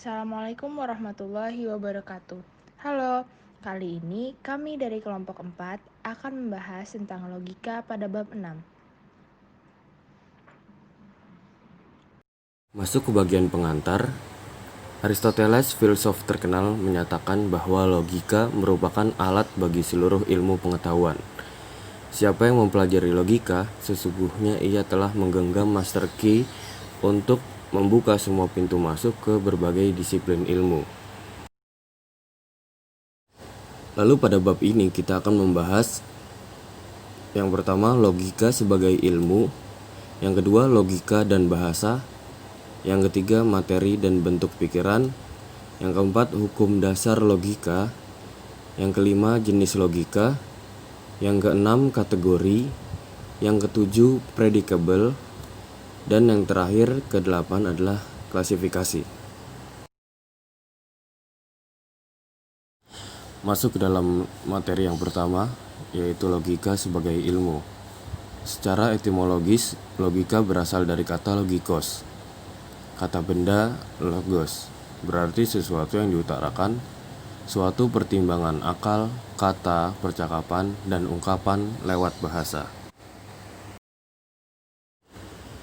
Assalamualaikum warahmatullahi wabarakatuh. Halo, kali ini kami dari kelompok 4 akan membahas tentang logika pada bab 6. Masuk ke bagian pengantar, Aristoteles, filsuf terkenal, menyatakan bahwa logika merupakan alat bagi seluruh ilmu pengetahuan. Siapa yang mempelajari logika, sesungguhnya ia telah menggenggam master key untuk membuka semua pintu masuk ke berbagai disiplin ilmu. Lalu pada bab ini kita akan membahas yang pertama logika sebagai ilmu, yang kedua logika dan bahasa, yang ketiga materi dan bentuk pikiran, yang keempat hukum dasar logika, yang kelima jenis logika, yang keenam kategori, yang ketujuh predicable, dan yang terakhir kedelapan adalah klasifikasi. Masuk ke dalam materi yang pertama, yaitu logika sebagai ilmu. Secara etimologis, logika berasal dari kata logikos. Kata benda logos berarti sesuatu yang diutarakan, suatu pertimbangan akal, kata, percakapan, dan ungkapan lewat bahasa.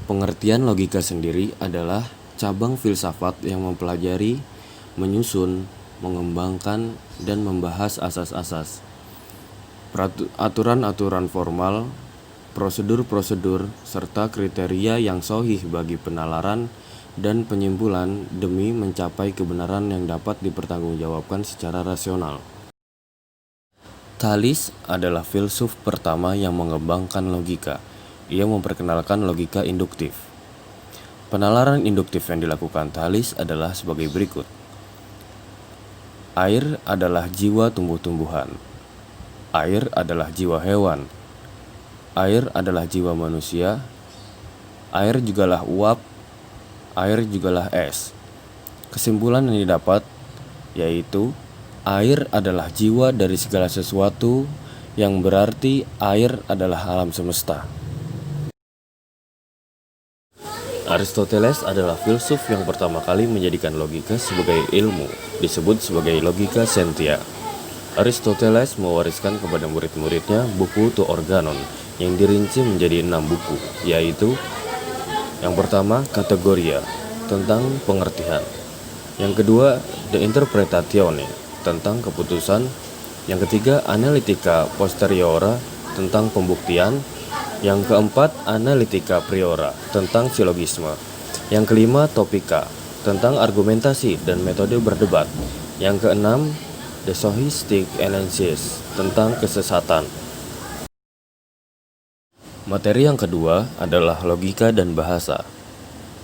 Pengertian logika sendiri adalah cabang filsafat yang mempelajari, menyusun, mengembangkan, dan membahas asas-asas, aturan-aturan formal, prosedur-prosedur, serta kriteria yang sahih bagi penalaran dan penyimpulan demi mencapai kebenaran yang dapat dipertanggungjawabkan secara rasional. Thales adalah filsuf pertama yang mengembangkan logika. Ia memperkenalkan logika induktif. Penalaran induktif yang dilakukan Thales adalah sebagai berikut. Air adalah jiwa tumbuh-tumbuhan. Air adalah jiwa hewan. Air adalah jiwa manusia. Air jugalah uap. Air jugalah es. Kesimpulan yang didapat yaitu air adalah jiwa dari segala sesuatu, yang berarti air adalah alam semesta. Aristoteles adalah filsuf yang pertama kali menjadikan logika sebagai ilmu, disebut sebagai logika scientia. Aristoteles mewariskan kepada murid-muridnya buku To Organon yang dirinci menjadi 6 buku, yaitu yang pertama Kategoria, tentang pengertian. Yang kedua De Interpretatione, tentang keputusan. Yang ketiga Analytica Posteriora, tentang pembuktian. Yang keempat Analytica Priora, tentang silogisme. Yang kelima Topika, tentang argumentasi dan metode berdebat. Yang keenam The Sophistic Analysis, tentang kesesatan. Materi yang kedua adalah logika dan bahasa.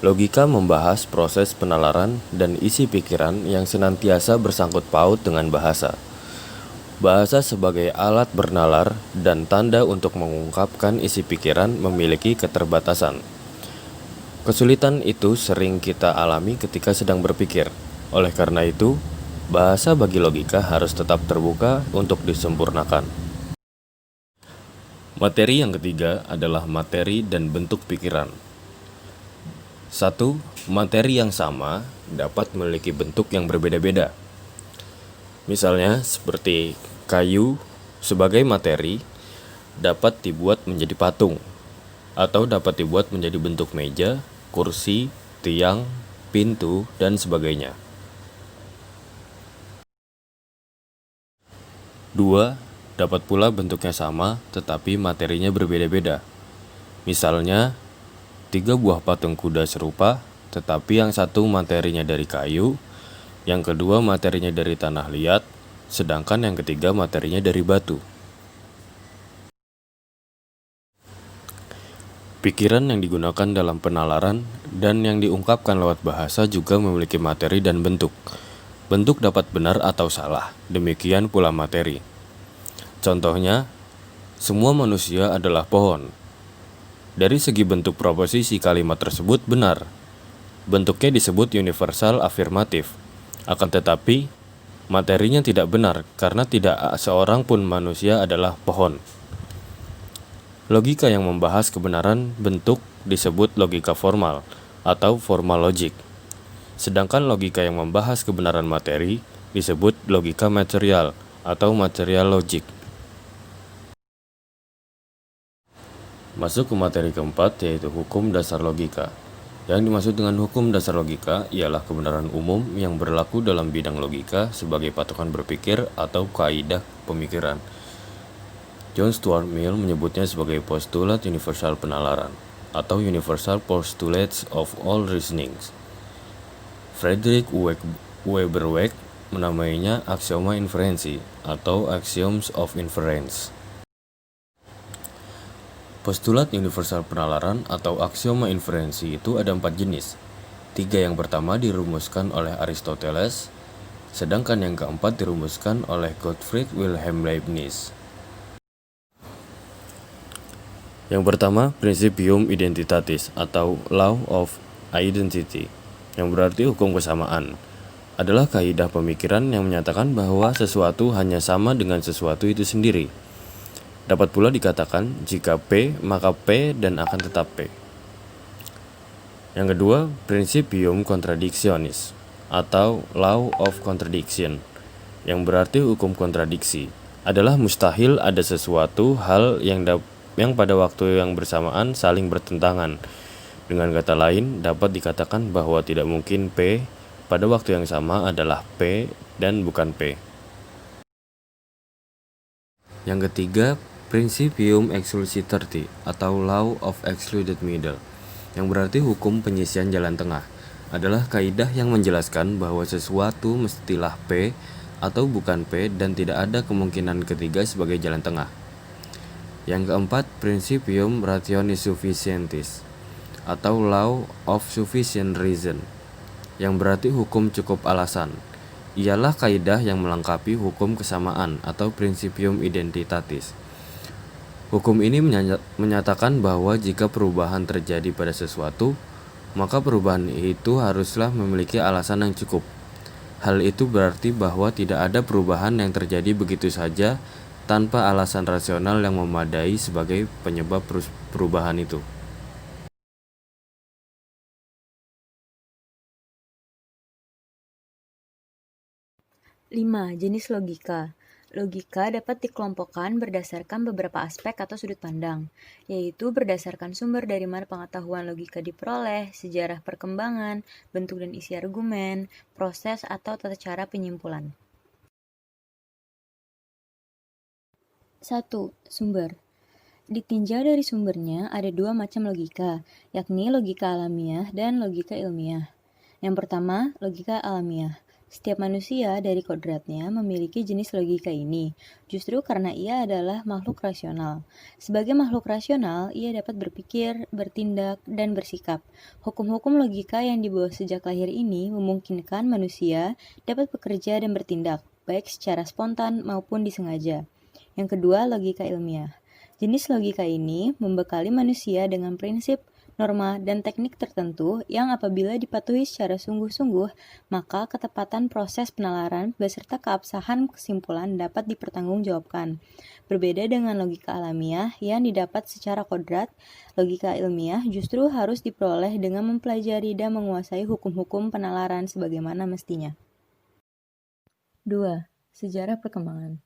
Logika membahas proses penalaran dan isi pikiran yang senantiasa bersangkut paut dengan bahasa. Bahasa sebagai alat bernalar dan tanda untuk mengungkapkan isi pikiran memiliki keterbatasan. Kesulitan itu sering kita alami ketika sedang berpikir. Oleh karena itu, bahasa bagi logika harus tetap terbuka untuk disempurnakan. Materi yang ketiga adalah materi dan bentuk pikiran. 1. Materi yang sama dapat memiliki bentuk yang berbeda-beda. Misalnya seperti kayu sebagai materi dapat dibuat menjadi patung, atau dapat dibuat menjadi bentuk meja, kursi, tiang, pintu, dan sebagainya. 2. Dapat pula bentuknya sama tetapi materinya berbeda-beda. Misalnya 3 buah patung kuda serupa, tetapi yang satu materinya dari kayu, yang kedua materinya dari tanah liat, sedangkan yang ketiga materinya dari batu. Pikiran yang digunakan dalam penalaran dan yang diungkapkan lewat bahasa juga memiliki materi dan bentuk. Bentuk dapat benar atau salah, demikian pula materi. Contohnya, semua manusia adalah pohon. Dari segi bentuk proposisi kalimat tersebut benar. Bentuknya disebut universal afirmatif. Akan tetapi, materinya tidak benar karena tidak seorang pun manusia adalah pohon. Logika yang membahas kebenaran bentuk disebut logika formal atau formal logic. Sedangkan logika yang membahas kebenaran materi disebut logika material atau material logic. Masuk ke materi keempat, yaitu hukum dasar logika. Yang dimaksud dengan hukum dasar logika ialah kebenaran umum yang berlaku dalam bidang logika sebagai patokan berpikir atau kaidah pemikiran. John Stuart Mill menyebutnya sebagai postulat universal penalaran atau universal postulates of all reasonings. Frederick Weberweg menamainya aksioma inferensi atau axioms of inference. Postulat universal penalaran atau aksioma inferensi itu ada 4 jenis. 3 yang pertama dirumuskan oleh Aristoteles, sedangkan yang keempat dirumuskan oleh Gottfried Wilhelm Leibniz. Yang pertama, Principium Identitatis atau Law of Identity, yang berarti hukum kesamaan, adalah kaidah pemikiran yang menyatakan bahwa sesuatu hanya sama dengan sesuatu itu sendiri. Dapat pula dikatakan jika P, maka P dan akan tetap P. Yang kedua, Principium Contradictionis atau Law of Contradiction, yang berarti hukum kontradiksi, adalah mustahil ada sesuatu hal yang pada waktu yang bersamaan saling bertentangan. Dengan kata lain, dapat dikatakan bahwa tidak mungkin P pada waktu yang sama adalah P dan bukan P. Yang ketiga, Principium Exclusiterti atau Law of Excluded Middle, yang berarti hukum penyisian jalan tengah, adalah kaidah yang menjelaskan bahwa sesuatu mestilah P atau bukan P dan tidak ada kemungkinan ketiga sebagai jalan tengah. Yang keempat, Principium Rationis Sufficientis atau Law of Sufficient Reason, yang berarti hukum cukup alasan. Ialah kaidah yang melengkapi hukum kesamaan atau Principium Identitatis. Hukum ini menyatakan bahwa jika perubahan terjadi pada sesuatu, maka perubahan itu haruslah memiliki alasan yang cukup. Hal itu berarti bahwa tidak ada perubahan yang terjadi begitu saja tanpa alasan rasional yang memadai sebagai penyebab perubahan itu. Lima jenis logika. Logika dapat dikelompokkan berdasarkan beberapa aspek atau sudut pandang, yaitu berdasarkan sumber dari mana pengetahuan logika diperoleh, sejarah perkembangan, bentuk dan isi argumen, proses atau tata cara penyimpulan. 1. Sumber. Ditinjau dari sumbernya ada 2 macam logika, yakni logika alamiah dan logika ilmiah. Yang pertama, logika alamiah. Setiap manusia dari kodratnya memiliki jenis logika ini, justru karena ia adalah makhluk rasional. Sebagai makhluk rasional, ia dapat berpikir, bertindak, dan bersikap. Hukum-hukum logika yang dibawa sejak lahir ini memungkinkan manusia dapat bekerja dan bertindak, baik secara spontan maupun disengaja. Yang kedua, logika ilmiah. Jenis logika ini membekali manusia dengan prinsip, norma, dan teknik tertentu yang apabila dipatuhi secara sungguh-sungguh, maka ketepatan proses penalaran beserta keabsahan kesimpulan dapat dipertanggungjawabkan. Berbeda dengan logika alamiah yang didapat secara kodrat, logika ilmiah justru harus diperoleh dengan mempelajari dan menguasai hukum-hukum penalaran sebagaimana mestinya. 2. Sejarah perkembangan.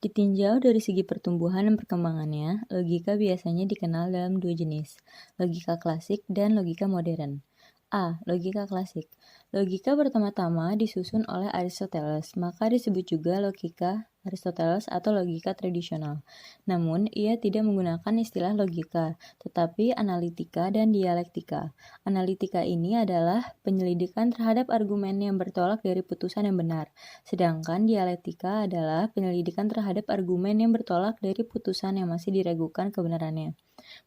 Ditinjau dari segi pertumbuhan dan perkembangannya, logika biasanya dikenal dalam 2 jenis, logika klasik dan logika modern. A. Logika klasik. Logika pertama-tama disusun oleh Aristoteles, maka disebut juga logika Aristoteles atau logika tradisional. Namun, ia tidak menggunakan istilah logika, tetapi analitika dan dialektika. Analitika ini adalah penyelidikan terhadap argumen yang bertolak dari putusan yang benar, sedangkan dialektika adalah penyelidikan terhadap argumen yang bertolak dari putusan yang masih diragukan kebenarannya.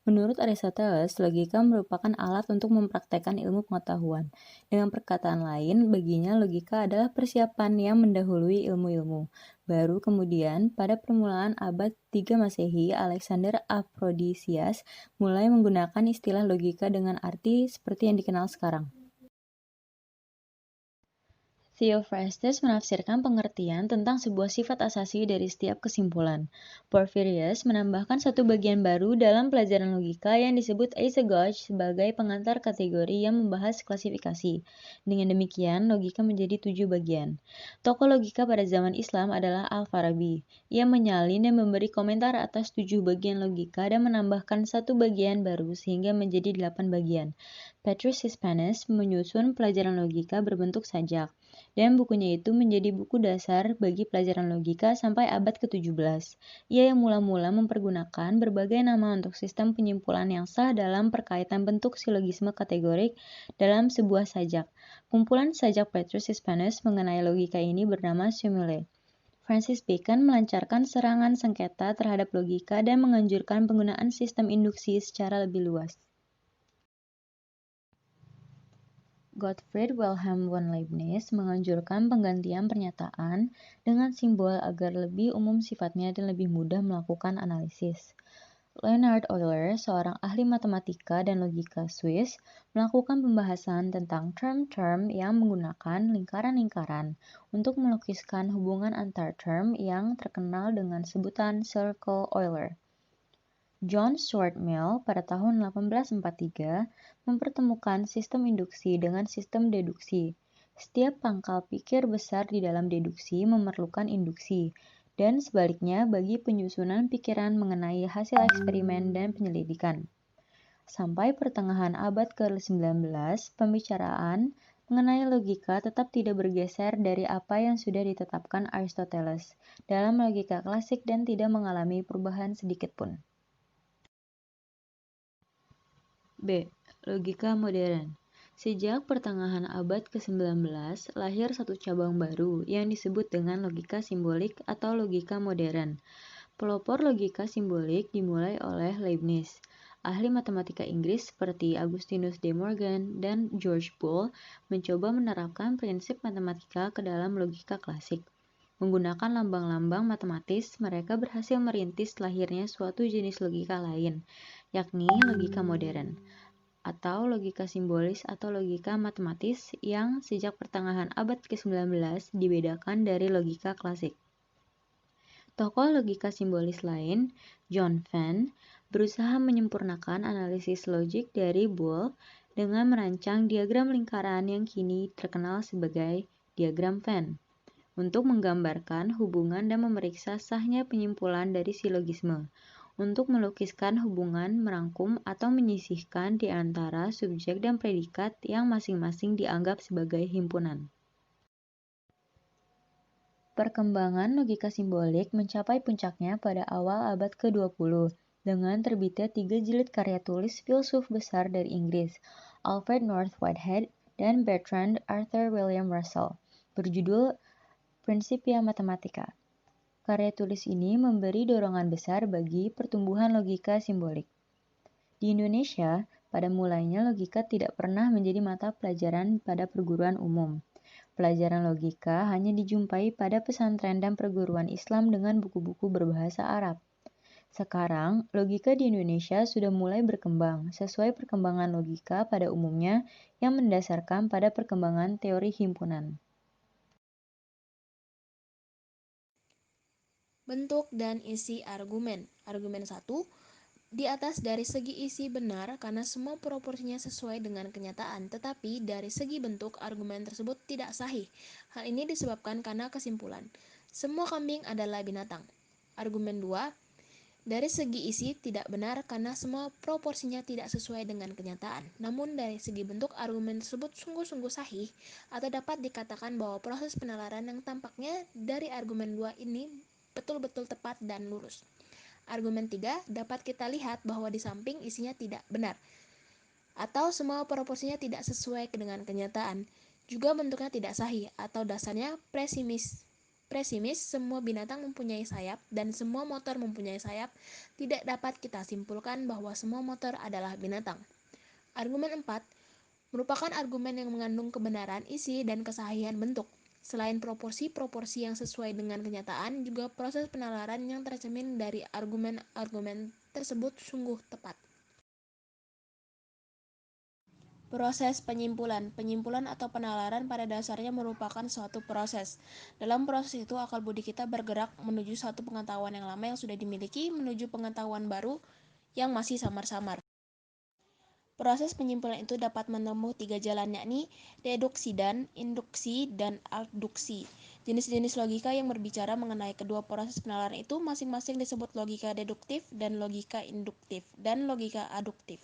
Menurut Aristoteles, logika merupakan alat untuk mempraktekkan ilmu pengetahuan. Dengan perkataan lain, baginya logika adalah persiapan yang mendahului ilmu-ilmu. Baru kemudian, pada permulaan abad 3 Masehi, Alexander Aphrodisias mulai menggunakan istilah logika dengan arti seperti yang dikenal sekarang. Theophrastus menafsirkan pengertian tentang sebuah sifat asasi dari setiap kesimpulan. Porphyrius menambahkan satu bagian baru dalam pelajaran logika yang disebut eisegesis sebagai pengantar kategori yang membahas klasifikasi. Dengan demikian, logika menjadi 7 bagian. Tokoh logika pada zaman Islam adalah Al-Farabi. Ia menyalin dan memberi komentar atas 7 bagian logika dan menambahkan satu bagian baru sehingga menjadi 8 bagian. Petrus Hispanus menyusun pelajaran logika berbentuk sajak, dan bukunya itu menjadi buku dasar bagi pelajaran logika sampai abad ke-17. Ia yang mula-mula mempergunakan berbagai nama untuk sistem penyimpulan yang sah dalam perkaitan bentuk silogisme kategorik dalam sebuah sajak. Kumpulan sajak Petrus Hispanus mengenai logika ini bernama Sumulae. Francis Bacon melancarkan serangan sengketa terhadap logika dan menganjurkan penggunaan sistem induksi secara lebih luas. Gottfried Wilhelm von Leibniz menganjurkan penggantian pernyataan dengan simbol agar lebih umum sifatnya dan lebih mudah melakukan analisis. Leonhard Euler, seorang ahli matematika dan logika Swiss, melakukan pembahasan tentang term-term yang menggunakan lingkaran-lingkaran untuk melukiskan hubungan antar term yang terkenal dengan sebutan Circle Euler. John Stuart Mill pada tahun 1843 mempertemukan sistem induksi dengan sistem deduksi. Setiap pangkal pikir besar di dalam deduksi memerlukan induksi, dan sebaliknya bagi penyusunan pikiran mengenai hasil eksperimen dan penyelidikan. Sampai pertengahan abad ke-19, pembicaraan mengenai logika tetap tidak bergeser dari apa yang sudah ditetapkan Aristoteles dalam logika klasik dan tidak mengalami perubahan sedikit pun. B. Logika modern. Sejak pertengahan abad ke-19, lahir satu cabang baru yang disebut dengan logika simbolik atau logika modern. Pelopor logika simbolik dimulai oleh Leibniz. Ahli matematika Inggris seperti Augustinus de Morgan dan George Boole mencoba menerapkan prinsip matematika ke dalam logika klasik. Menggunakan lambang-lambang matematis, mereka berhasil merintis lahirnya suatu jenis logika lain, yakni logika modern, atau logika simbolis atau logika matematis yang sejak pertengahan abad ke-19 dibedakan dari logika klasik. Tokoh logika simbolis lain, John Venn, berusaha menyempurnakan analisis logik dari Boole dengan merancang diagram lingkaran yang kini terkenal sebagai diagram Venn, untuk menggambarkan hubungan dan memeriksa sahnya penyimpulan dari silogisme, untuk melukiskan hubungan merangkum atau menyisihkan di antara subjek dan predikat yang masing-masing dianggap sebagai himpunan. Perkembangan logika simbolik mencapai puncaknya pada awal abad ke-20 dengan terbitnya 3 jilid karya tulis filsuf besar dari Inggris, Alfred North Whitehead dan Bertrand Arthur William Russell, berjudul Principia Mathematica. Karya tulis ini memberi dorongan besar bagi pertumbuhan logika simbolik. Di Indonesia, pada mulanya logika tidak pernah menjadi mata pelajaran pada perguruan umum. Pelajaran logika hanya dijumpai pada pesantren dan perguruan Islam dengan buku-buku berbahasa Arab. Sekarang, logika di Indonesia sudah mulai berkembang sesuai perkembangan logika pada umumnya yang mendasarkan pada perkembangan teori himpunan. Bentuk dan isi argumen. Argumen 1. Di atas dari segi isi benar karena semua proporsinya sesuai dengan kenyataan, tetapi dari segi bentuk argumen tersebut tidak sahih. Hal ini disebabkan karena kesimpulan, semua kambing adalah binatang. Argumen 2. Dari segi isi tidak benar karena semua proporsinya tidak sesuai dengan kenyataan. Namun dari segi bentuk argumen tersebut sungguh-sungguh sahih, atau dapat dikatakan bahwa proses penalaran yang tampaknya dari argumen 2 ini betul-betul tepat dan lurus. Argumen 3 dapat kita lihat bahwa di samping isinya tidak benar, atau semua proporsinya tidak sesuai dengan kenyataan, juga bentuknya tidak sahih, atau dasarnya Presimis, semua binatang mempunyai sayap dan semua motor mempunyai sayap, tidak dapat kita simpulkan bahwa semua motor adalah binatang. Argumen 4 merupakan argumen yang mengandung kebenaran isi dan kesahihan bentuk. Selain proporsi-proporsi yang sesuai dengan kenyataan, juga proses penalaran yang tercermin dari argumen-argumen tersebut sungguh tepat. Proses penyimpulan. Penyimpulan atau penalaran pada dasarnya merupakan suatu proses. Dalam proses itu, akal budi kita bergerak menuju suatu pengetahuan yang lama yang sudah dimiliki, menuju pengetahuan baru yang masih samar-samar. Proses penyimpulan itu dapat menempuh 3 jalan, yakni deduksi dan induksi dan abduksi. Jenis-jenis logika yang berbicara mengenai kedua proses penalaran itu masing-masing disebut logika deduktif dan logika induktif dan logika aduktif.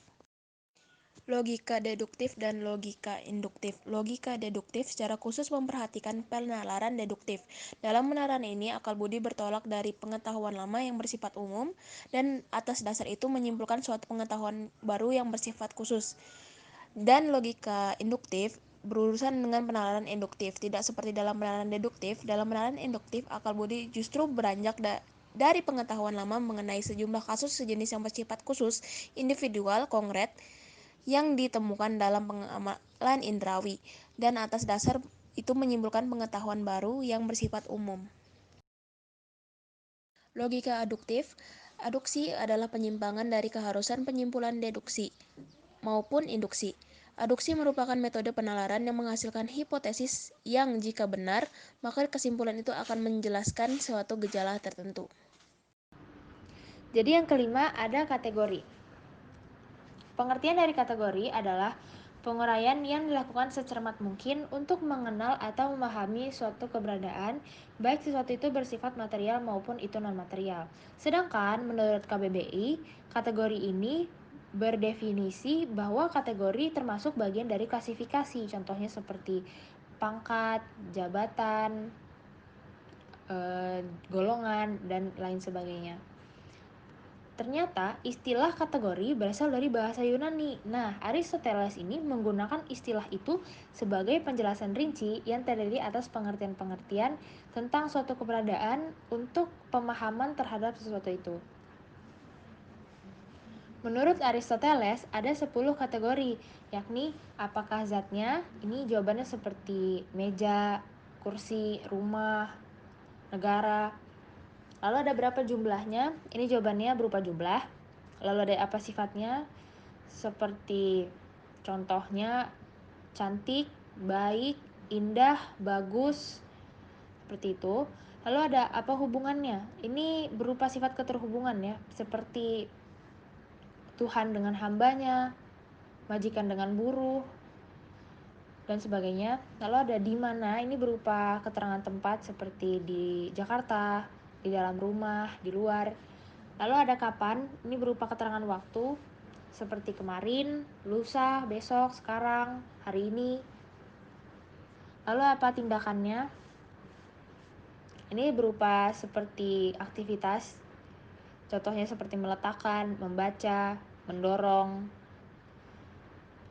Logika deduktif dan logika induktif. Logika deduktif secara khusus memperhatikan penalaran deduktif. Dalam penalaran ini, akal budi bertolak dari pengetahuan lama yang bersifat umum dan atas dasar itu menyimpulkan suatu pengetahuan baru yang bersifat khusus. Dan logika induktif berurusan dengan penalaran induktif. Tidak seperti dalam penalaran deduktif, dalam penalaran induktif akal budi justru beranjak dari pengetahuan lama mengenai sejumlah kasus sejenis yang bersifat khusus, individual, konkret, yang ditemukan dalam pengamalan indrawi, dan atas dasar itu menyimpulkan pengetahuan baru yang bersifat umum. Logika aduktif. Aduksi adalah penyimpangan dari keharusan penyimpulan deduksi maupun induksi. Aduksi merupakan metode penalaran yang menghasilkan hipotesis yang jika benar, maka kesimpulan itu akan menjelaskan suatu gejala tertentu. Jadi yang kelima ada kategori. Pengertian dari kategori adalah penguraian yang dilakukan secermat mungkin untuk mengenal atau memahami suatu keberadaan, baik sesuatu itu bersifat material maupun itu non-material. Sedangkan menurut KBBI, kategori ini berdefinisi bahwa kategori termasuk bagian dari klasifikasi, contohnya seperti pangkat, jabatan, golongan, dan lain sebagainya. Ternyata istilah kategori berasal dari bahasa Yunani. Nah, Aristoteles ini menggunakan istilah itu sebagai penjelasan rinci yang terdiri atas pengertian-pengertian tentang suatu keberadaan untuk pemahaman terhadap sesuatu itu. Menurut Aristoteles ada 10 kategori, yakni apakah zatnya, ini jawabannya seperti meja, kursi, rumah, negara. Lalu ada berapa jumlahnya? Ini jawabannya berupa jumlah. Lalu ada apa sifatnya? Seperti contohnya cantik, baik, indah, bagus, seperti itu. Lalu ada apa hubungannya? Ini berupa sifat keterhubungan ya, seperti Tuhan dengan hambanya, majikan dengan buruh, dan sebagainya. Lalu ada di mana, ini berupa keterangan tempat seperti di Jakarta, di dalam rumah, di luar. Lalu ada kapan, ini berupa keterangan waktu seperti kemarin, lusa, besok, sekarang, hari ini. Lalu apa tindakannya? Ini berupa seperti aktivitas, contohnya seperti meletakkan, membaca, mendorong.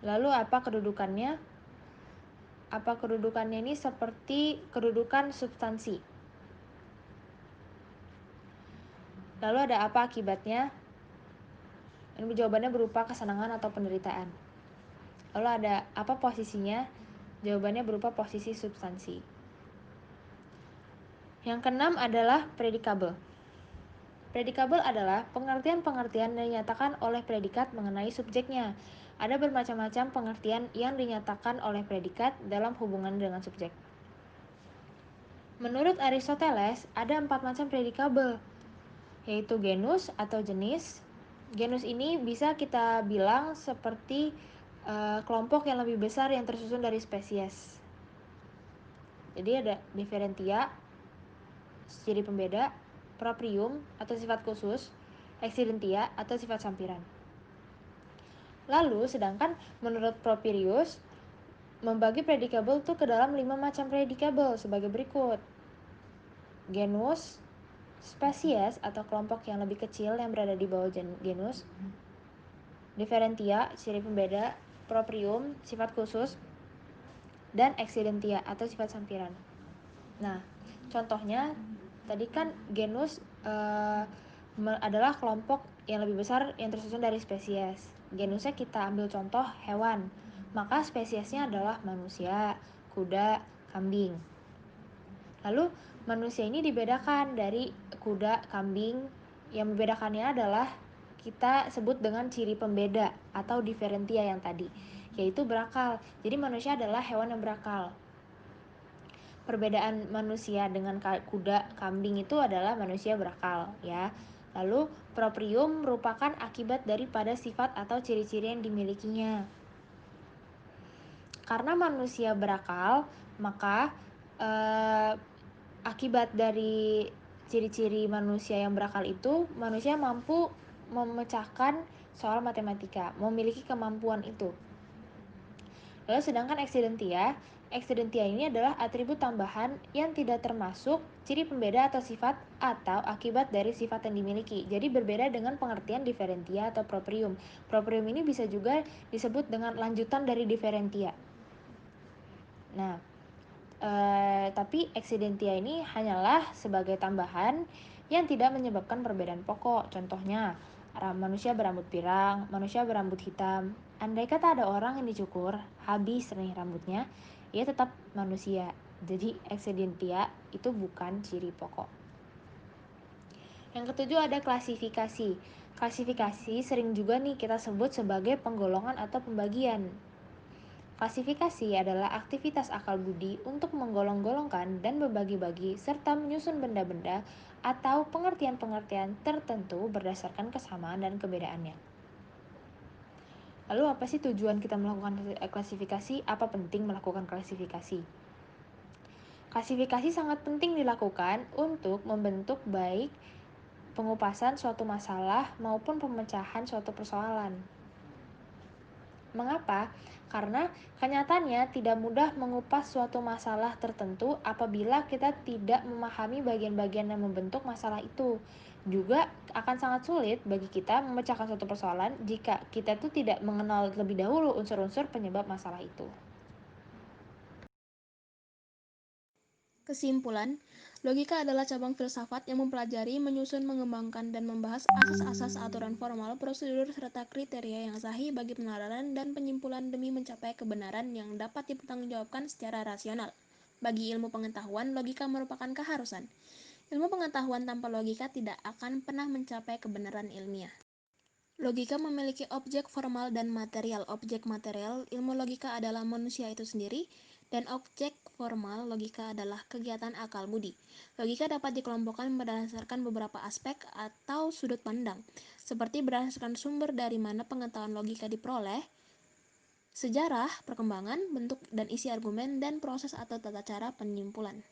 Lalu apa kedudukannya? Apa kedudukannya ini seperti kedudukan substansi. Lalu ada apa akibatnya? Ini jawabannya berupa kesenangan atau penderitaan. Lalu ada apa posisinya? Jawabannya berupa posisi substansi. Yang keenam adalah predikabel. Predikabel adalah pengertian-pengertian yang dinyatakan oleh predikat mengenai subjeknya. Ada bermacam-macam pengertian yang dinyatakan oleh predikat dalam hubungan dengan subjek. Menurut Aristoteles, ada 4 macam predikabel, yaitu genus atau jenis. Genus ini bisa kita bilang seperti kelompok yang lebih besar yang tersusun dari spesies. Jadi ada differentia, ciri pembeda, proprium atau sifat khusus, eksidentia atau sifat sampiran. Lalu sedangkan menurut Porphyrius membagi predikabel itu ke dalam 5 macam predikabel sebagai berikut. Genus, spesies atau kelompok yang lebih kecil yang berada di bawah genus, differentia, ciri pembeda, proprium, sifat khusus, dan eksidentia atau sifat sampiran. Nah, contohnya tadi kan genus adalah kelompok yang lebih besar yang tersusun dari spesies. Genusnya kita ambil contoh hewan, maka spesiesnya adalah manusia, kuda, kambing. Lalu manusia ini dibedakan dari kuda, kambing. Yang membedakannya adalah kita sebut dengan ciri pembeda atau diferentia yang tadi, yaitu berakal. Jadi manusia adalah hewan yang berakal. Perbedaan manusia dengan kuda, kambing itu adalah manusia berakal, ya. Lalu proprium merupakan akibat daripada sifat atau ciri-ciri yang dimilikinya. Karena manusia berakal, maka akibat dari ciri-ciri manusia yang berakal itu, manusia mampu memecahkan soal matematika, memiliki kemampuan itu. Lalu sedangkan eksidentia ini adalah atribut tambahan yang tidak termasuk ciri pembeda atau sifat atau akibat dari sifat yang dimiliki. Jadi berbeda dengan pengertian diferentia atau proprium. Proprium ini bisa juga disebut dengan lanjutan dari diferentia. Nah, tapi eksidentia ini hanyalah sebagai tambahan yang tidak menyebabkan perbedaan pokok. Contohnya, manusia berambut pirang, manusia berambut hitam. Andai kata ada orang yang dicukur, habis nih rambutnya, ia tetap manusia. Jadi eksidentia itu bukan ciri pokok. Yang ketujuh ada klasifikasi. Klasifikasi sering juga nih kita sebut sebagai penggolongan atau pembagian. Klasifikasi adalah aktivitas akal budi untuk menggolong-golongkan dan membagi-bagi serta menyusun benda-benda atau pengertian-pengertian tertentu berdasarkan kesamaan dan kebedaannya. Lalu apa sih tujuan kita melakukan klasifikasi? Apa penting melakukan klasifikasi? Klasifikasi sangat penting dilakukan untuk membentuk baik pengupasan suatu masalah maupun pemecahan suatu persoalan. Mengapa? Karena kenyataannya tidak mudah mengupas suatu masalah tertentu apabila kita tidak memahami bagian-bagian yang membentuk masalah itu. Juga akan sangat sulit bagi kita memecahkan suatu persoalan jika kita tuh tidak mengenal lebih dahulu unsur-unsur penyebab masalah itu. Kesimpulan, logika adalah cabang filsafat yang mempelajari, menyusun, mengembangkan, dan membahas asas-asas aturan formal, prosedur, serta kriteria yang sahih bagi penelitian dan penyimpulan demi mencapai kebenaran yang dapat dipertanggungjawabkan secara rasional. Bagi ilmu pengetahuan, logika merupakan keharusan. Ilmu pengetahuan tanpa logika tidak akan pernah mencapai kebenaran ilmiah. Logika memiliki objek formal dan material. Objek material ilmu logika adalah manusia itu sendiri, dan objek formal logika adalah kegiatan akal budi. Logika dapat dikelompokkan berdasarkan beberapa aspek atau sudut pandang, seperti berdasarkan sumber dari mana pengetahuan logika diperoleh, sejarah, perkembangan, bentuk dan isi argumen, dan proses atau tata cara penyimpulan.